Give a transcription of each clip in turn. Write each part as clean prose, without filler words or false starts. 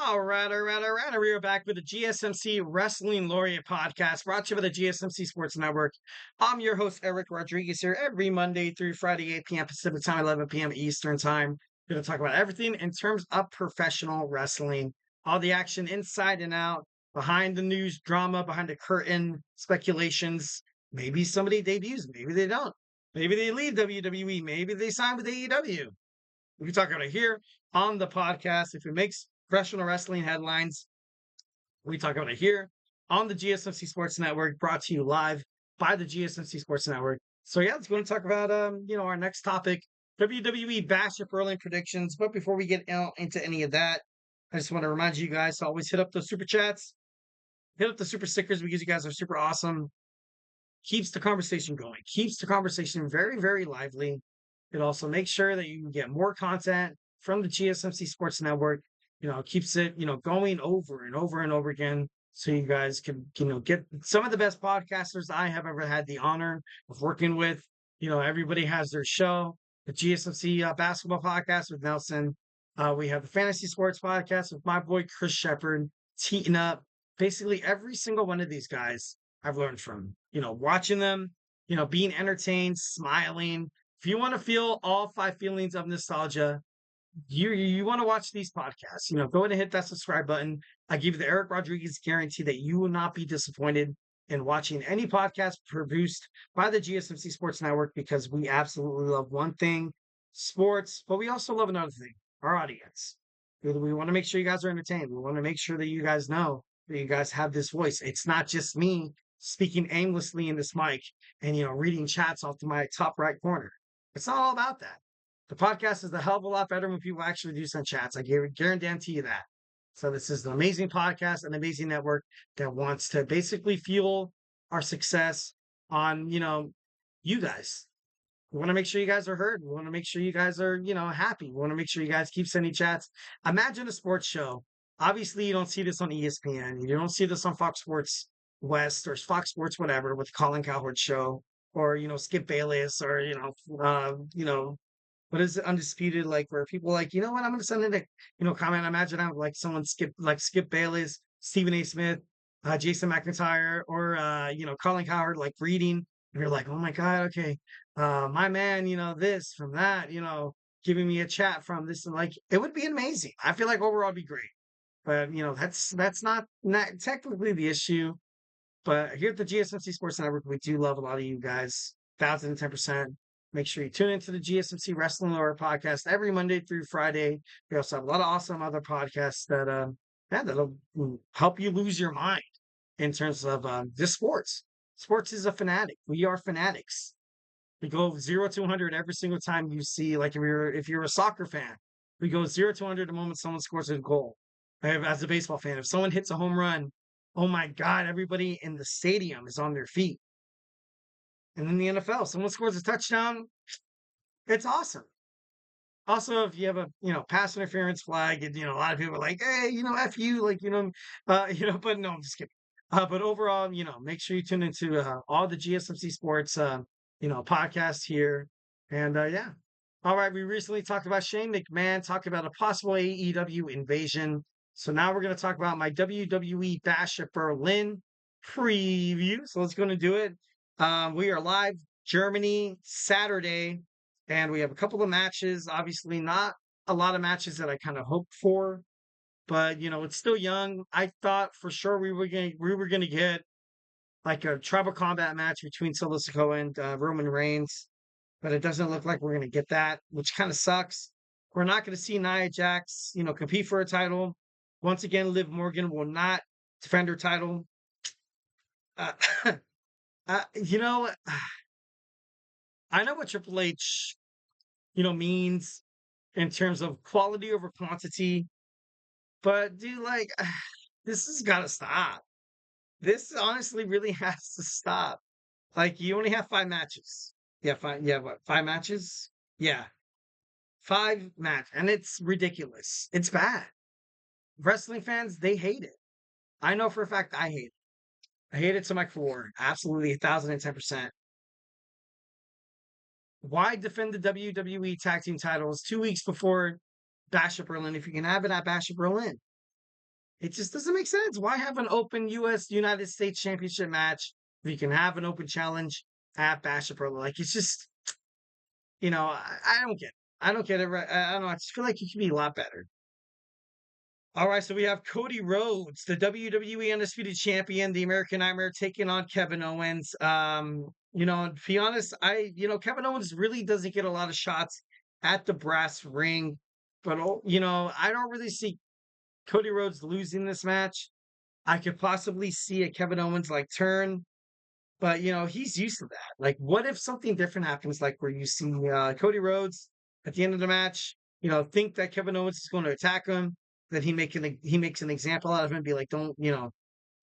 All right. We are back with the GSMC Wrestling Laureate podcast brought to you by the GSMC Sports Network. I'm your host, Eric Rodriguez, here every Monday through Friday, 8 p.m. Pacific Time, 11 p.m. Eastern Time. Going to talk about everything in terms of professional wrestling, all the action inside and out, behind the news, drama, behind the curtain, speculations. Maybe somebody debuts, maybe they don't. Maybe they leave WWE, maybe they sign with AEW. We can talk about it here on the podcast. If it makes professional wrestling headlines, we talk about it here on the GSMC Sports Network, brought to you live by the GSMC Sports Network. So yeah, let's go and talk about our next topic, WWE Bash of Berlin predictions. But before we get into any of that, I just want to remind you guys to always hit up those super chats, hit up the super stickers because you guys are super awesome. Keeps the conversation going, keeps the conversation very, very lively. It also makes sure that you can get more content from the GSMC Sports Network. Keeps it, going over and over and over again. So you guys can, get some of the best podcasters I have ever had the honor of working with. Everybody has their show, the GSMC basketball podcast with Nelson. We have the fantasy sports podcast with my boy Chris Shepard. It's heating up. Basically, every single one of these guys I've learned from, watching them, being entertained, smiling. If you want to feel all five feelings of nostalgia, you want to watch these podcasts, go ahead and hit that subscribe button. I give you the Eric Rodriguez guarantee that you will not be disappointed in watching any podcast produced by the GSMC Sports Network because we absolutely love one thing, sports, but we also love another thing, our audience. We want to make sure you guys are entertained. We want to make sure that you guys know that you guys have this voice. It's not just me speaking aimlessly in this mic and reading chats off to my top right corner. It's not all about that. The podcast is a hell of a lot better when people actually do send chats. I guarantee you that. So this is an amazing podcast, an amazing network that wants to basically fuel our success on, you guys. We want to make sure you guys are heard. We want to make sure you guys are, happy. We want to make sure you guys keep sending chats. Imagine a sports show. Obviously, you don't see this on ESPN. You don't see this on Fox Sports West or Fox Sports whatever with Colin Cowherd show or Skip Bayless or what is it, undisputed, like where people like, you know what, I'm gonna send in a comment. Imagine I would like someone Skip Bayless, Stephen A. Smith, Jason McIntyre, or Colin Cowherd like reading, and you're like, oh my god, okay, my man, this from that, giving me a chat from this, and like it would be amazing. I feel like overall it'd be great. But that's not technically the issue. But here at the GSMC Sports Network, we do love a lot of you guys. 1010%. Make sure you tune into the GSMC Wrestling Laureate podcast every Monday through Friday. We also have a lot of awesome other podcasts that'll help you lose your mind in terms of just sports. Sports is a fanatic. We are fanatics. We go 0 to 100 every single time you see, like if you're a soccer fan, we go 0 to 100 the moment someone scores a goal. As a baseball fan, if someone hits a home run, oh my God, everybody in the stadium is on their feet. And in the NFL, someone scores a touchdown, it's awesome. Also, if you have a pass interference flag, and a lot of people are like, hey, F you, like, but no, I'm just kidding. But overall, make sure you tune into all the GSMC sports podcasts here. And yeah. All right, we recently talked about Shane McMahon, talked about a possible AEW invasion. So now we're going to talk about my WWE Bash at Berlin preview. So let's go and do it. We are live, Germany, Saturday, and we have a couple of matches. Obviously, not a lot of matches that I kind of hoped for, but it's still young. I thought for sure we were gonna get like a tribal combat match between Solo Sikoa and Roman Reigns, but it doesn't look like we're gonna get that, which kind of sucks. We're not gonna see Nia Jax, compete for a title. Once again, Liv Morgan will not defend her title. Uh, you know, I know what Triple H, means in terms of quality over quantity, but dude, like, this has got to stop. This honestly really has to stop. Like, you only have 5 matches. Yeah, five. Yeah, what? 5 matches? Yeah, 5 match, and it's ridiculous. It's bad. Wrestling fans, they hate it. I know for a fact I hate it. I hate it to my core. Absolutely, 1010%. Why defend the WWE tag team titles 2 weeks before Bash of Berlin if you can have it at Bash of Berlin? It just doesn't make sense. Why have an open United States Championship match if you can have an open challenge at Bash Pro? Like, it's just, I don't get it. I don't get it. Right? I don't know. I just feel like it could be a lot better. All right, so we have Cody Rhodes, the WWE Undisputed Champion, the American Nightmare, taking on Kevin Owens. To be honest, Kevin Owens really doesn't get a lot of shots at the brass ring, but I don't really see Cody Rhodes losing this match. I could possibly see a Kevin Owens like turn, but he's used to that. Like, what if something different happens, like where you see Cody Rhodes at the end of the match, think that Kevin Owens is going to attack him, that he makes an example out of him, and be like, don't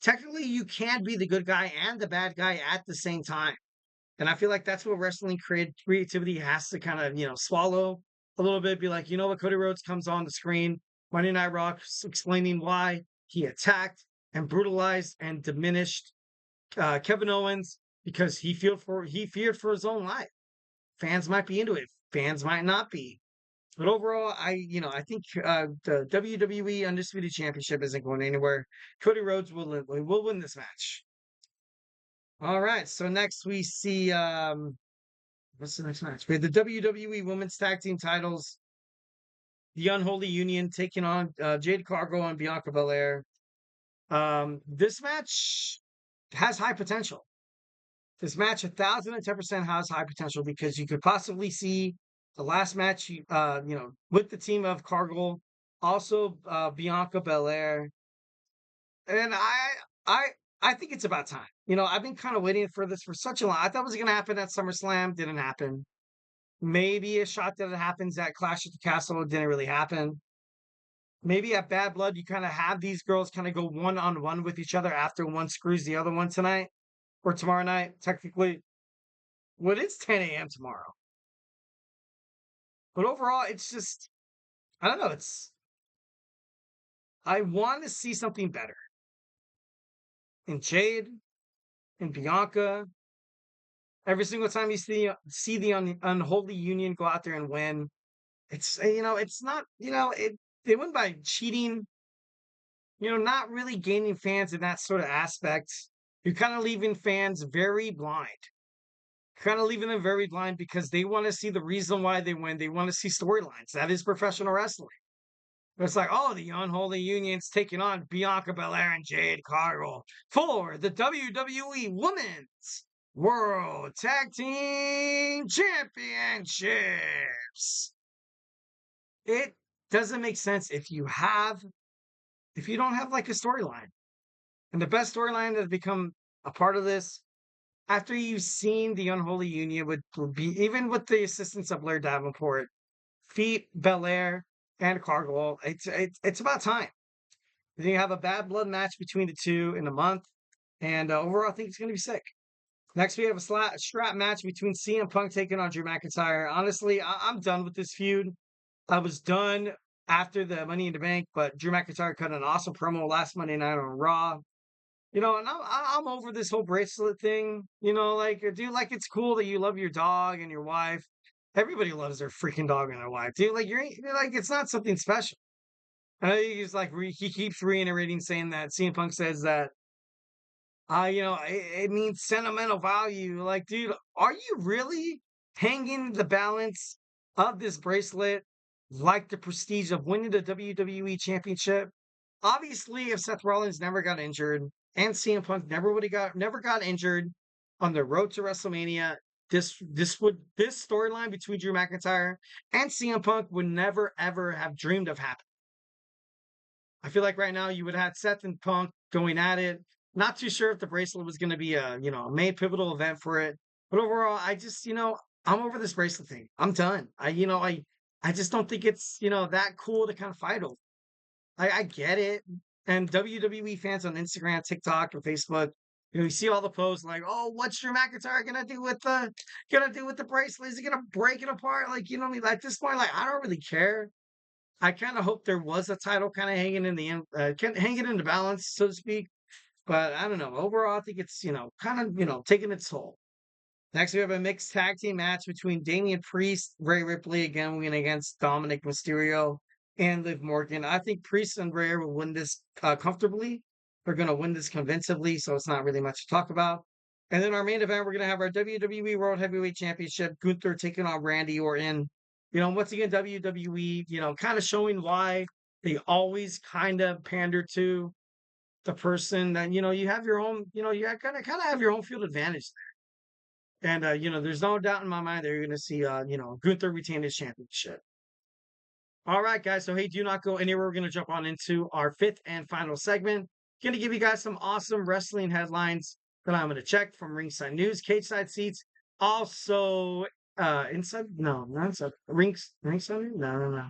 technically you can be the good guy and the bad guy at the same time. And I feel like that's what wrestling creativity has to kind of swallow a little bit. Be like, what, Cody Rhodes comes on the screen, Monday Night Raw, explaining why he attacked and brutalized and diminished Kevin Owens because he feared for his own life. Fans might be into it, fans might not be. But overall, I think the WWE Undisputed Championship isn't going anywhere. Cody Rhodes will win this match. All right, so next we see what's the next match? We have the WWE Women's Tag Team titles. The Unholy Union taking on Jade Cargill and Bianca Belair. This match has high potential. This match 1,010% has high potential because you could possibly see the last match, with the team of Cargill, also Bianca Belair, and I, I think it's about time. I've been kind of waiting for this for such a long. I thought it was going to happen at SummerSlam, didn't happen. Maybe a shot that it happens at Clash at the Castle, it didn't really happen. Maybe at Bad Blood, you kind of have these girls kind of go one-on-one with each other after one screws the other one tonight or tomorrow night, technically. Well, it's 10 a.m. tomorrow. But overall, it's just, I don't know. I want to see something better in Jade, in Bianca. Every single time you see the Unholy Union go out there and win, it's not, they win by cheating, not really gaining fans in that sort of aspect. You're kind of leaving fans very blind. Kind of leaving them very blind because they want to see the reason why they win. They want to see storylines. That is professional wrestling. It's like, oh, the Unholy Union's taking on Bianca Belair and Jade Cargill for the WWE Women's World Tag Team Championships. It doesn't make sense if you don't have like a storyline. And the best storyline that's become a part of this after you've seen the Unholy Union would be, even with the assistance of Blair Davenport, feat Belair and Cargill, it's about time. You have a Bad Blood match between the two in a month, and overall, I think it's going to be sick. Next, we have a strap match between CM Punk taking on Drew McIntyre. Honestly, I'm done with this feud. I was done after the Money in the Bank, but Drew McIntyre cut an awesome promo last Monday night on Raw. And I'm over this whole bracelet thing. Like, dude, like, it's cool that you love your dog and your wife. Everybody loves their freaking dog and their wife, dude. Like, you're like, it's not something special. And he's like, he keeps reiterating saying that CM Punk says that, it means sentimental value. Like, dude, are you really hanging the balance of this bracelet like the prestige of winning the WWE Championship? Obviously, if Seth Rollins never got injured and CM Punk never got injured on the road to WrestleMania, this storyline between Drew McIntyre and CM Punk would never ever have dreamed of happening. I feel like right now you would have Seth and Punk going at it. Not too sure if the bracelet was going to be a main pivotal event for it, but overall, I just I'm over this bracelet thing. I'm done. I just don't think it's that cool to kind of fight over. I get it. And WWE fans on Instagram, TikTok, or Facebook, you see all the posts like, "Oh, what's Drew McIntyre gonna do with the bracelet? Is he gonna break it apart?" Like, what I mean? At this point, like, I don't really care. I kind of hope there was a title kind of hanging hanging in the balance, so to speak. But I don't know. Overall, I think it's kind of taking its toll. Next, we have a mixed tag team match between Damian Priest, Rhea Ripley again against Dominic Mysterio. and Liv Morgan. I think Priest and Rhea will win this comfortably. They're going to win this convincingly, so it's not really much to talk about. And then our main event, we're going to have our WWE World Heavyweight Championship. Gunther taking on Randy Orton. Once again, WWE, kind of showing why they always kind of pander to the person that, you have your own, you kind of have your own field advantage there. And, there's no doubt in my mind that you're going to see, Gunther retain his championship. All right, guys. So, hey, do not go anywhere. We're going to jump on into our fifth and final segment. Going to give you guys some awesome wrestling headlines that I'm going to check from Ringside News, Cage Side Seats. Also, inside, no, not inside. Ringside, no.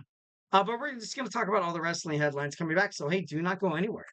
But we're just going to talk about all the wrestling headlines coming back. So, hey, do not go anywhere.